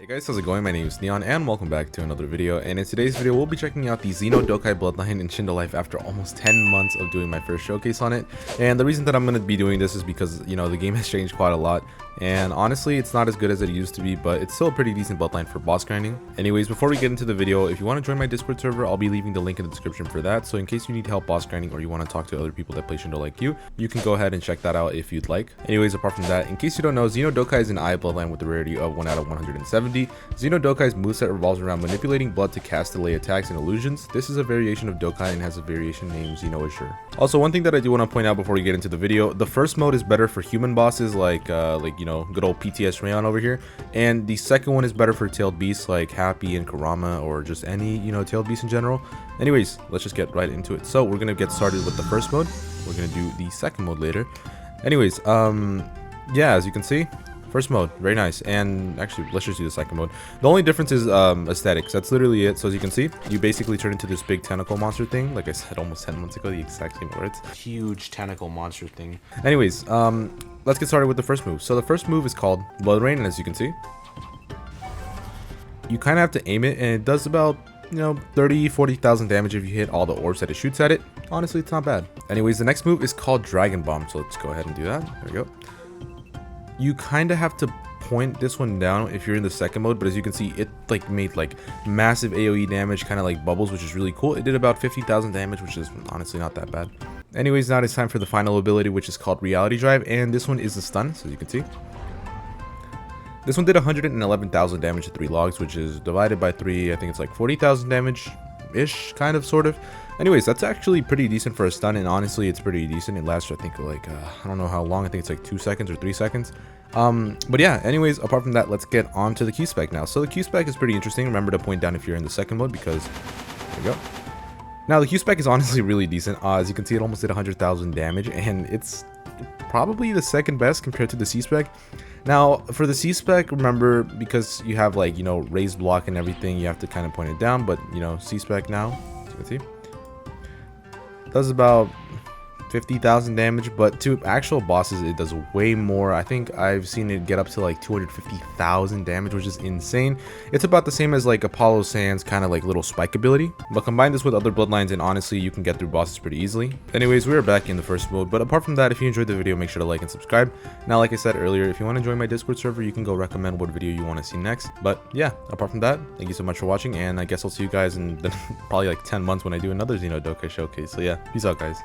Hey guys, how's it going? My name is Neon and welcome back to another video, and in today's video we'll be checking out the Xeno Dokei Bloodline in Shindo Life after almost 10 months of doing my first showcase on it. And the reason that I'm going to be doing this is because, you know, the game has changed quite a lot, and honestly it's not as good as it used to be, but it's still a pretty decent bloodline for boss grinding. Anyways, before we get into the video, if you want to join my Discord server, I'll be leaving the link in the description for that, so in case you need help boss grinding or you want to talk to other people that play Shindo like you can go ahead and check that out if you'd like. Anyways, apart from that, in case you don't know, Xeno Dokei is an Eye bloodline with the rarity of 1 out of 170. Xeno Dokei's moveset revolves around manipulating blood to cast delay attacks and illusions. This is a variation of Dokei and has a variation named Xeno Assure. Also, one thing that I do want to point out before we get into the video, the first mode is better for human bosses like you know, good old PTS Rayon over here, and the second one is better for tailed beasts like Happy and Kurama, or just any, you know, tailed beast in general. Anyways, let's just get right into it. So we're gonna get started with the first mode. We're gonna do the second mode later. Anyways, yeah, as you can see, first mode, very nice. And actually, let's just do the second mode. The only difference is aesthetics. That's literally it. So as you can see, you basically turn into this big tentacle monster thing. Like I said almost 10 months ago, the exact same words. Huge tentacle monster thing. Anyways, let's get started with the first move. So the first move is called Blood Rain, and as you can see, you kind of have to aim it, and it does about, you know, 40,000 damage if you hit all the orbs that it shoots at it. Honestly, it's not bad. Anyways, the next move is called Dragon Bomb. So let's go ahead and do that. There we go. You kind of have to point this one down if you're in the second mode, but as you can see, it like made like massive AoE damage, kind of like bubbles, which is really cool. It did about 50,000 damage, which is honestly not that bad. Anyways, now it's time for the final ability, which is called Reality Drive, and this one is a stun. So as you can see, this one did 111,000 damage to 3 logs, which is divided by 3. I think it's like 40,000 damage ish, kind of, sort of. Anyways, that's actually pretty decent for a stun, and honestly it's pretty decent. It lasts, I think, like I don't know how long. I think it's like 2 seconds or 3 seconds. But yeah, anyways, apart from that, let's get on to the Q spec now. So the Q spec is pretty interesting. Remember to point down if you're in the second mode, because there we go. Now the Q spec is honestly really decent. As you can see, it almost did 100,000 damage, and it's probably the second best compared to the C spec. Now for the C spec, remember, because you have, like, you know, raised block and everything, you have to kind of point it down. But you know, C spec now, as you can see, does about 50,000 damage, but to actual bosses it does way more. I think I've seen it get up to like 250,000 damage, which is insane. It's about the same as like Apollo Sand's kind of like little spike ability, but combine this with other bloodlines and honestly you can get through bosses pretty easily. Anyways, we are back in the first mode, but apart from that, if you enjoyed the video, make sure to like and subscribe. Now, like I said earlier, if you want to join my Discord server, you can go recommend what video you want to see next. But yeah, apart from that, thank you so much for watching, and I guess I'll see you guys in probably like 10 months when I do another Xeno Dokei showcase. So yeah, peace out, guys.